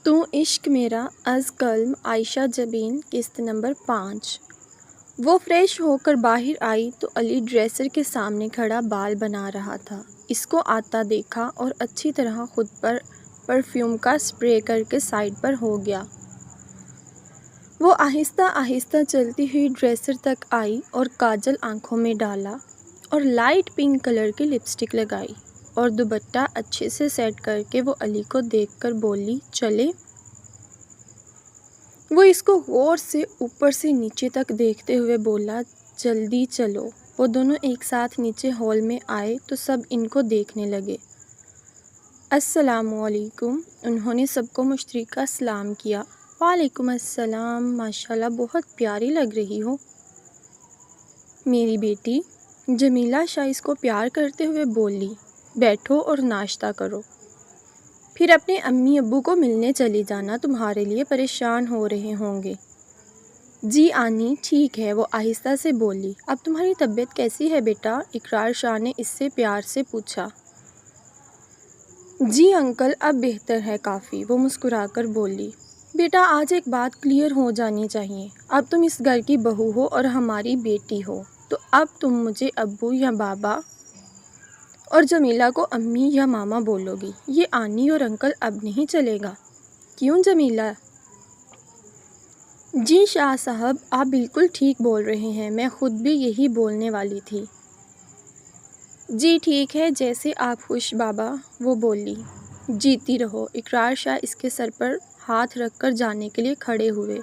تو عشق میرا از قلم عائشہ جبین قسط نمبر 5۔ وہ فریش ہو کر باہر آئی تو علی ڈریسر کے سامنے کھڑا بال بنا رہا تھا۔ اس کو آتا دیکھا اور اچھی طرح خود پر پرفیوم کا سپرے کر کے سائڈ پر ہو گیا۔ وہ آہستہ آہستہ چلتی ہوئی ڈریسر تک آئی اور کاجل آنکھوں میں ڈالا اور لائٹ پنک کلر کی لپسٹک لگائی اور دوپٹہ اچھے سے سیٹ کر کے وہ علی کو دیکھ کر بولی، چلے؟ وہ اس کو غور سے اوپر سے نیچے تک دیکھتے ہوئے بولا، جلدی چلو۔ وہ دونوں ایک ساتھ نیچے ہال میں آئے تو سب ان کو دیکھنے لگے۔ السلام علیکم۔ انہوں نے سب کو مشترکہ سلام کیا۔ وعلیکم السلام، ماشاءاللہ بہت پیاری لگ رہی ہو میری بیٹی۔ جمیلہ شاہ اس کو پیار کرتے ہوئے بولی، بیٹھو اور ناشتہ کرو، پھر اپنے امی ابو کو ملنے چلی جانا، تمہارے لیے پریشان ہو رہے ہوں گے۔ جی آنی ٹھیک ہے، وہ آہستہ سے بولی۔ اب تمہاری طبیعت کیسی ہے بیٹا؟ اقرار شاہ نے اس سے پیار سے پوچھا۔ جی انکل اب بہتر ہے کافی، وہ مسکرا کر بولی۔ بیٹا آج ایک بات کلیئر ہو جانی چاہیے، اب تم اس گھر کی بہو ہو اور ہماری بیٹی ہو، تو اب تم مجھے ابو یا بابا اور جمیلہ کو امی یا ماما بولو گی، یہ آنی اور انکل اب نہیں چلے گا۔ کیوں جمیلہ؟ جی شاہ صاحب آپ بالکل ٹھیک بول رہے ہیں، میں خود بھی یہی بولنے والی تھی۔ جی ٹھیک ہے، جیسے آپ خوش بابا، وہ بولی۔ جیتی رہو۔ اقرار شاہ اس کے سر پر ہاتھ رکھ کر جانے کے لیے کھڑے ہوئے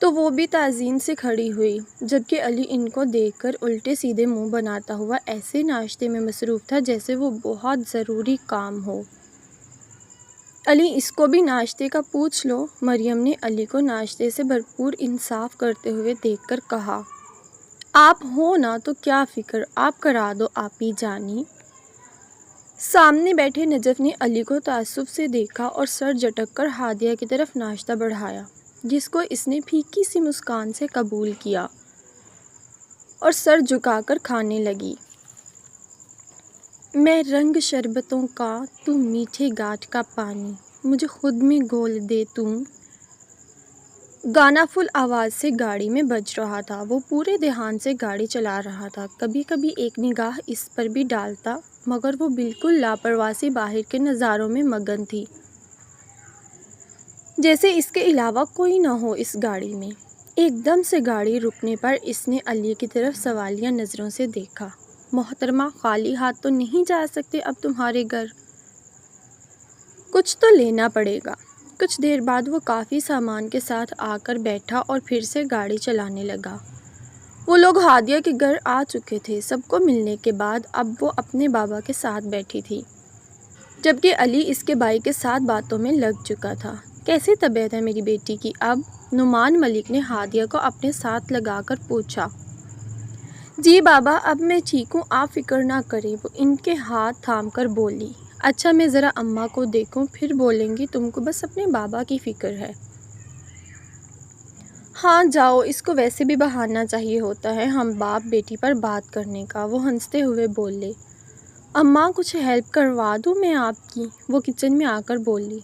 تو وہ بھی تعظیم سے کھڑی ہوئی، جبکہ علی ان کو دیکھ کر الٹے سیدھے منہ بناتا ہوا ایسے ناشتے میں مصروف تھا جیسے وہ بہت ضروری کام ہو۔ علی اس کو بھی ناشتے کا پوچھ لو۔ مریم نے علی کو ناشتے سے بھرپور انصاف کرتے ہوئے دیکھ کر کہا۔ آپ ہو نا تو کیا فکر، آپ کرا دو آپی جانی۔ سامنے بیٹھے نجف نے علی کو تعصب سے دیکھا اور سر جھٹک کر ہادیہ کی طرف ناشتہ بڑھایا، جس کو اس نے پھیکی سی مسکان سے قبول کیا اور سر جھکا کر کھانے لگی۔ میں رنگ شربتوں کا، تو میٹھے گاٹ کا پانی، مجھے خود میں گھول دے تم۔ گانا فل آواز سے گاڑی میں بج رہا تھا۔ وہ پورے دھیان سے گاڑی چلا رہا تھا، کبھی کبھی ایک نگاہ اس پر بھی ڈالتا، مگر وہ بالکل لاپرواہ سی باہر کے نظاروں میں مگن تھی، جیسے اس کے علاوہ کوئی نہ ہو اس گاڑی میں۔ ایک دم سے گاڑی رکنے پر اس نے علی کی طرف سوالیہ نظروں سے دیکھا۔ محترمہ خالی ہاتھ تو نہیں جا سکتے اب تمہارے گھر، کچھ تو لینا پڑے گا۔ کچھ دیر بعد وہ کافی سامان کے ساتھ آ کر بیٹھا اور پھر سے گاڑی چلانے لگا۔ وہ لوگ ہادیہ کے گھر آ چکے تھے۔ سب کو ملنے کے بعد اب وہ اپنے بابا کے ساتھ بیٹھی تھی، جبکہ علی اس کے بھائی کے ساتھ باتوں میں لگ چکا تھا۔ کیسی طبیعت ہے میری بیٹی کی اب؟ نعمان ملک نے ہادیہ کو اپنے ساتھ لگا کر پوچھا۔ جی بابا اب میں ٹھیک ہوں، آپ فکر نہ کریں، وہ ان کے ہاتھ تھام کر بولی۔ اچھا میں ذرا اماں کو دیکھوں پھر بولیں گی، تم کو بس اپنے بابا کی فکر ہے۔ ہاں جاؤ، اس کو ویسے بھی بہانہ چاہیے ہوتا ہے ہم باپ بیٹی پر بات کرنے کا، وہ ہنستے ہوئے بولے۔ اماں کچھ ہیلپ کروا دوں میں آپ کی؟ وہ کچن میں آ کر بولی۔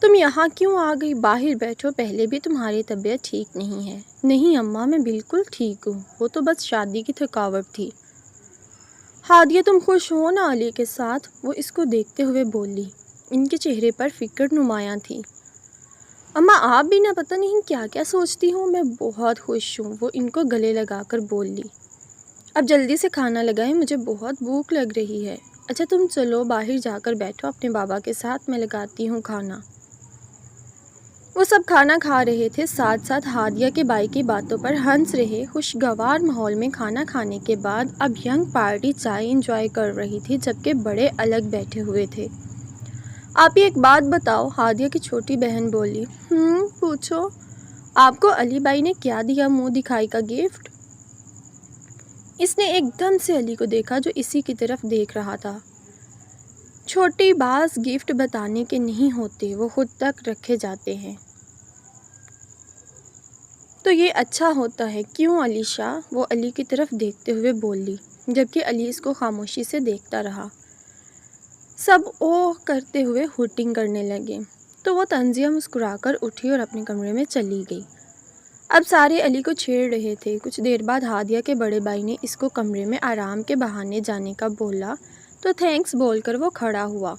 تم یہاں کیوں آ گئی؟ باہر بیٹھو، پہلے بھی تمہاری طبیعت ٹھیک نہیں ہے۔ نہیں اماں میں بالکل ٹھیک ہوں، وہ تو بس شادی کی تھکاوٹ تھی۔ ہادیہ تم خوش ہو نا علی کے ساتھ؟ وہ اس کو دیکھتے ہوئے بولی۔ ان کے چہرے پر فکر نمایاں تھی۔ اماں آپ بھی نہ پتہ نہیں کیا کیا سوچتی ہوں، میں بہت خوش ہوں، وہ ان کو گلے لگا کر بولی۔ اب جلدی سے کھانا لگائیں، مجھے بہت بھوک لگ رہی ہے۔ اچھا تم چلو باہر جا کر بیٹھو اپنے بابا کے ساتھ، میں لگاتی ہوں کھانا۔ وہ سب کھانا کھا رہے تھے، ساتھ ساتھ ہادیہ کے بھائی کی باتوں پر ہنس رہے۔ خوشگوار ماحول میں کھانا کھانے کے بعد اب ینگ پارٹی چائے انجوائے کر رہی تھی، جبکہ بڑے الگ بیٹھے ہوئے تھے۔ آپ ایک بات بتاؤ، ہادیہ کی چھوٹی بہن بولی۔ پوچھو۔ آپ کو علی بھائی نے کیا دیا منہ دکھائی کا گفٹ؟ اس نے ایک دم سے علی کو دیکھا جو اسی کی طرف دیکھ رہا تھا۔ چھوٹی بعض گفٹ بتانے کے نہیں ہوتے، وہ خود تک رکھے جاتے ہیں۔ تو یہ اچھا ہوتا ہے، کیوں علی شاہ؟ وہ علی کی طرف دیکھتے ہوئے بولی، جبکہ علی اس کو خاموشی سے دیکھتا رہا۔ سب اوہ کرتے ہوئے ہوٹنگ کرنے لگے۔ تو وہ تنزیہ مسکرا کر اٹھی اور اپنے کمرے میں چلی گئی۔ اب سارے علی کو چھیڑ رہے تھے۔ کچھ دیر بعد ہادیہ کے بڑے بھائی نے اس کو کمرے میں آرام کے بہانے جانے کا بولا تو تھینکس بول کر وہ کھڑا ہوا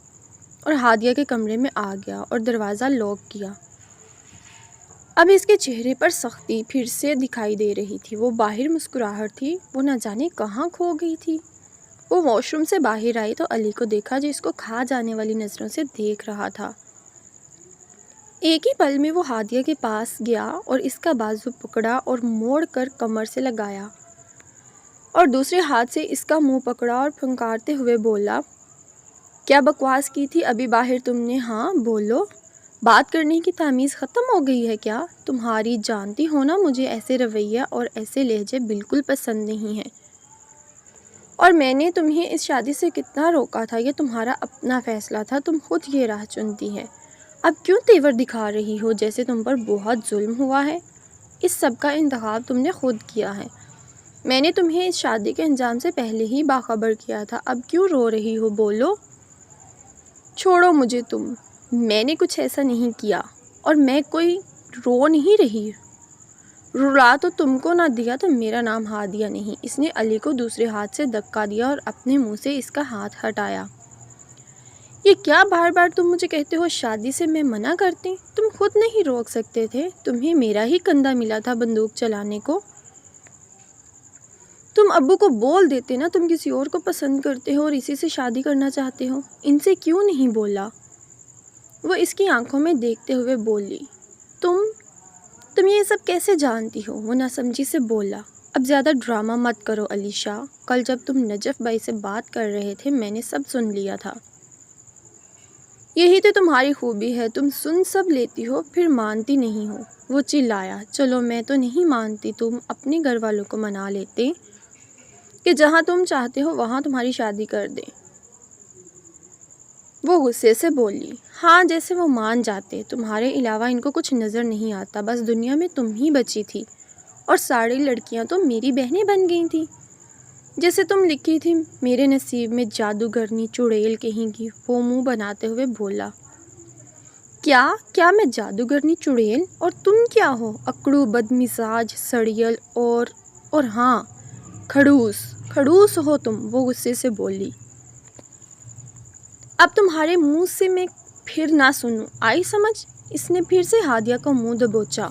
اور ہادیہ کے کمرے میں آ گیا اور دروازہ لاک کیا۔ اب اس کے چہرے پر سختی پھر سے دکھائی دے رہی تھی۔ وہ باہر مسکراہٹ تھی، وہ نہ جانے کہاں کھو گئی تھی۔ وہ واش روم سے باہر آئی تو علی کو دیکھا جو اس کو کھا جانے والی نظروں سے دیکھ رہا تھا۔ ایک ہی پل میں وہ ہادیہ کے پاس گیا اور اس کا بازو پکڑا اور موڑ کر کمر سے لگایا اور دوسرے ہاتھ سے اس کا منہ پکڑا اور پھنکارتے ہوئے بولا، کیا بکواس کی تھی ابھی باہر تم نے؟ ہاں بولو، بات کرنے کی تمیز ختم ہو گئی ہے کیا؟ تمہاری جانتی ہو نا مجھے ایسے رویہ اور ایسے لہجے بالکل پسند نہیں ہیں، اور میں نے تمہیں اس شادی سے کتنا روکا تھا۔ یہ تمہارا اپنا فیصلہ تھا، تم خود یہ راہ چنتی ہے۔ اب کیوں تیور دکھا رہی ہو جیسے تم پر بہت ظلم ہوا ہے؟ اس سب کا انتخاب تم نے خود کیا ہے۔ میں نے تمہیں اس شادی کے انجام سے پہلے ہی باخبر کیا تھا۔ اب کیوں رو رہی ہو؟ بولو۔ چھوڑو مجھے تم، میں نے کچھ ایسا نہیں کیا اور میں کوئی رو نہیں رہی۔ رلا تو تم کو نہ دیا تو میرا نام ہادیہ نہیں۔ اس نے علی کو دوسرے ہاتھ سے دھکا دیا اور اپنے منہ سے اس کا ہاتھ ہٹایا۔ یہ کیا بار بار تم مجھے کہتے ہو شادی سے میں منع کرتی؟ تم خود نہیں روک سکتے تھے؟ تمہیں میرا ہی کندھا ملا تھا بندوق چلانے کو۔ تم ابو کو بول دیتے نا تم کسی اور کو پسند کرتے ہو اور اسی سے شادی کرنا چاہتے ہو۔ ان سے کیوں نہیں بولا؟ وہ اس کی آنکھوں میں دیکھتے ہوئے بولی، تم یہ سب کیسے جانتی ہو؟ وہ ناسمجھی سے بولا، اب زیادہ ڈرامہ مت کرو علی شاہ، کل جب تم نجف بھائی سے بات کر رہے تھے میں نے سب سن لیا تھا۔ یہی تو تمہاری خوبی ہے، تم سن سب لیتی ہو پھر مانتی نہیں ہو۔ وہ چلایا، چلو میں تو نہیں مانتی، تم اپنے گھر والوں کو منا لیتے کہ جہاں تم چاہتے ہو وہاں تمہاری شادی کر دیں۔ وہ غصے سے بولی، ہاں جیسے وہ مان جاتے، تمہارے علاوہ ان کو کچھ نظر نہیں آتا، بس دنیا میں تم ہی بچی تھی اور ساری لڑکیاں تو میری بہنیں بن گئی تھیں، جیسے تم لکھی تھی میرے نصیب میں جادوگرنی چڑیل کہیں کی۔ وہ منہ بناتے ہوئے بولا، کیا میں جادوگرنی چڑیل؟ اور تم کیا ہو؟ اکڑو، بدمزاج، سڑیل اور ہاں کھڑوس ہو تم۔ وہ غصے سے بولی، اب تمہارے منہ سے میں پھر نہ سنوں، آئی سمجھ؟ اس نے پھر سے ہادیہ کا منہ دبوچا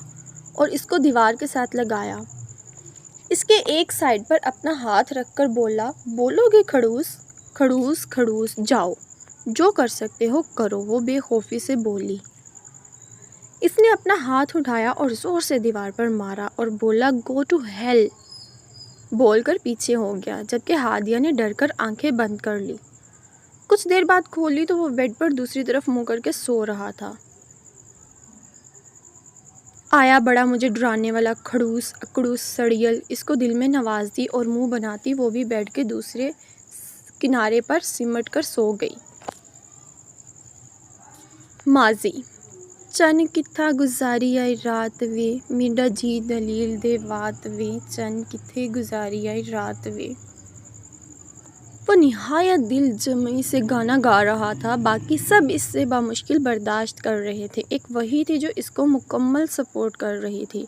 اور اس کو دیوار کے ساتھ لگایا۔ اس کے ایک سائیڈ پر اپنا ہاتھ رکھ کر بولا، بولو گے کھڑوس، جاؤ، جو کر سکتے ہو کرو۔ وہ بے خوفی سے بولی۔ اس نے اپنا ہاتھ اٹھایا اور زور سے دیوار پر مارا اور بولا، گو ٹو ہیل بول کر پیچھے ہو گیا، جبکہ ہادیہ نے ڈر کر آنکھیں بند کر لی۔ کچھ دیر بعد کھولی تو وہ بیڈ پر دوسری طرف منہ کر کے سو رہا تھا۔ آیا بڑا مجھے ڈرانے والا کھڑوس، اکڑوس، سڑیل، اس کو دل میں نوازتی اور منہ بناتی وہ بھی بیڈ کے دوسرے کنارے پر سمٹ کر سو گئی۔ ماضی، چن کتھا گزاری آئی رات وے، میڈا جی دلیل دے وات وے، چن کتھے گزاری آئی رات وے۔ وہ نہایت دل جمعی سے گانا گا رہا تھا، باقی سب اس سے بامشکل برداشت کر رہے تھے، ایک وہی تھی جو اس کو مکمل سپورٹ کر رہی تھی۔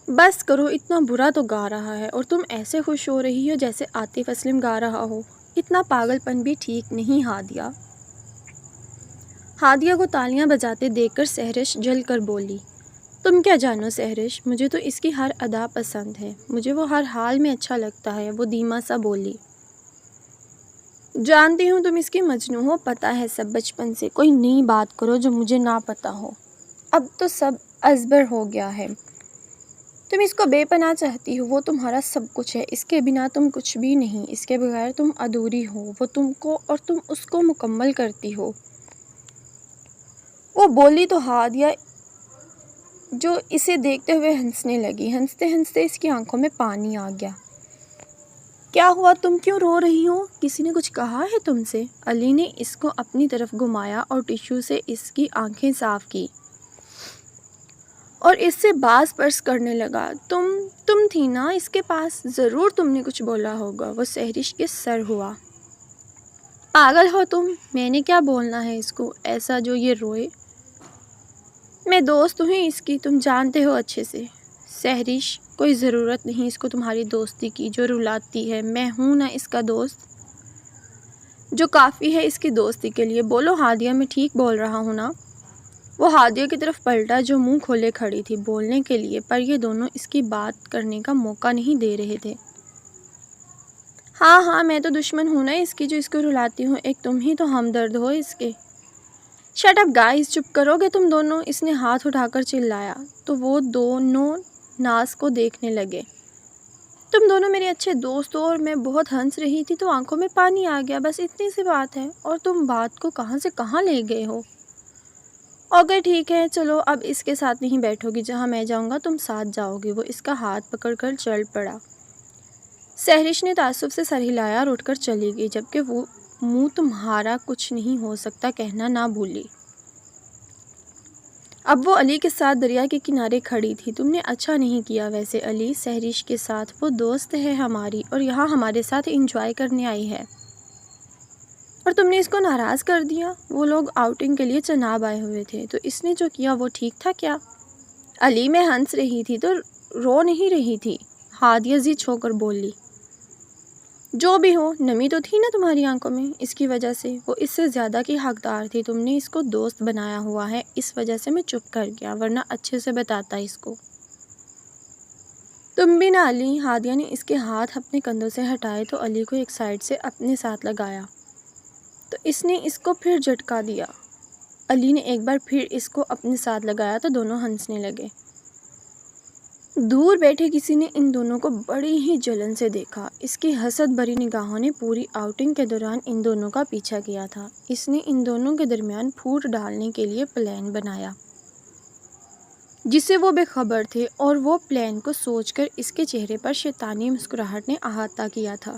بس کرو، اتنا برا تو گا رہا ہے اور تم ایسے خوش ہو رہی ہو جیسے عاطف اسلم گا رہا ہو، اتنا پاگل پن بھی ٹھیک نہیں ہادیہ۔ ہادیہ کو تالیاں بجاتے دیکھ کر سہرش جل کر بولی، تم کیا جانو سہرش، مجھے تو اس کی ہر ادا پسند ہے، مجھے وہ ہر حال میں اچھا لگتا ہے۔ وہ دھیما سا بولی، جانتی ہوں تم اس کی مجنوں ہو، پتہ ہے سب بچپن سے، کوئی نئی بات کرو جو مجھے نہ پتہ ہو، اب تو سب ازبر ہو گیا ہے۔ تم اس کو بے پناہ چاہتی ہو، وہ تمہارا سب کچھ ہے، اس کے بنا تم کچھ بھی نہیں، اس کے بغیر تم ادھوری ہو، وہ تم کو اور تم اس کو مکمل کرتی ہو۔ وہ بولی تو ہادیہ جو اسے دیکھتے ہوئے ہنسنے لگی، ہنستے ہنستے اس کی آنکھوں میں پانی آ گیا۔ کیا ہوا، تم کیوں رو رہی ہو؟ کسی نے کچھ کہا ہے تم سے؟ علی نے اس کو اپنی طرف گھمایا اور ٹشو سے اس کی آنکھیں صاف کی اور اس سے باز پرس کرنے لگا، تم تھی نا اس کے پاس، ضرور تم نے کچھ بولا ہوگا۔ وہ سہرش کے سر ہوا۔ پاگل ہو تم، میں نے کیا بولنا ہے اس کو ایسا جو یہ روئے؟ میں دوست ہوں اس کی، تم جانتے ہو اچھے سے۔ سحرش، کوئی ضرورت نہیں اس کو تمہاری دوستی کی جو رلاتی ہے، میں ہوں نا اس کا دوست، جو کافی ہے اس کی دوستی کے لیے۔ بولو ہادیہ، میں ٹھیک بول رہا ہوں نا؟ وہ ہادیہ کی طرف پلٹا جو منہ کھولے کھڑی تھی بولنے کے لیے، پر یہ دونوں اس کی بات کرنے کا موقع نہیں دے رہے تھے۔ ہاں ہاں، میں تو دشمن ہوں نا اس کی جو اس کو رلاتی ہوں، ایک تم ہی تو ہمدرد ہو اس کے۔ شٹ اپ گائز، چپ کرو گے تم دونوں؟ اس نے ہاتھ اٹھا کر چلایا تو وہ دونوں ناز کو دیکھنے لگے۔ تم دونوں میرے اچھے دوست ہو اور میں بہت ہنس رہی تھی تو آنکھوں میں پانی آ گیا، بس اتنی سی بات ہے، اور تم بات کو کہاں سے کہاں لے گئے ہو۔ اوکے ٹھیک ہے، چلو اب اس کے ساتھ نہیں بیٹھو گی، جہاں میں جاؤں گا تم ساتھ جاؤ گی۔ وہ اس کا ہاتھ پکڑ کر چل پڑا۔ سحرش نے تعصب سے سر ہلایا اور اٹھ کر چلی گئی، جبکہ وہ منہ تمہارا کچھ نہیں ہو سکتا کہنا نہ بھولی۔ اب وہ علی کے ساتھ دریا کے کنارے کھڑی تھی۔ تم نے اچھا نہیں کیا ویسے علی، سحرش کے ساتھ، وہ دوست ہے ہماری اور یہاں ہمارے ساتھ انجوائے کرنے آئی ہے، اور تم نے اس کو ناراض کر دیا۔ وہ لوگ آؤٹنگ کے لیے چناب آئے ہوئے تھے، تو اس نے جو کیا وہ ٹھیک تھا کیا؟ علی، میں ہنس رہی تھی تو رو نہیں رہی تھی، ہادیہ ضد ہو کر بولی۔ جو بھی ہو، نمی تو تھی نا تمہاری آنکھوں میں، اس کی وجہ سے وہ اس سے زیادہ کی حقدار تھی۔ تم نے اس کو دوست بنایا ہوا ہے، اس وجہ سے میں چپ کر گیا، ورنہ اچھے سے بتاتا اس کو۔ تم بھی نہ علی۔ ہادیہ نے اس کے ہاتھ اپنے کندھوں سے ہٹائے تو علی کو ایک سائڈ سے اپنے ساتھ لگایا تو اس نے اس کو پھر جھٹکا دیا۔ علی نے ایک بار پھر اس کو اپنے ساتھ لگایا تو دونوں ہنسنے لگے۔ دور بیٹھے کسی نے ان دونوں کو بڑی ہی جلن سے دیکھا۔ اس کی حسد بھری نگاہوں نے پوری آؤٹنگ کے دوران ان دونوں کا پیچھا کیا تھا۔ اس نے ان دونوں کے درمیان پھوٹ ڈالنے کے لیے پلان بنایا جس سے وہ بے خبر تھے، اور وہ پلان کو سوچ کر اس کے چہرے پر شیطانی مسکراہٹ نے احاطہ کیا تھا۔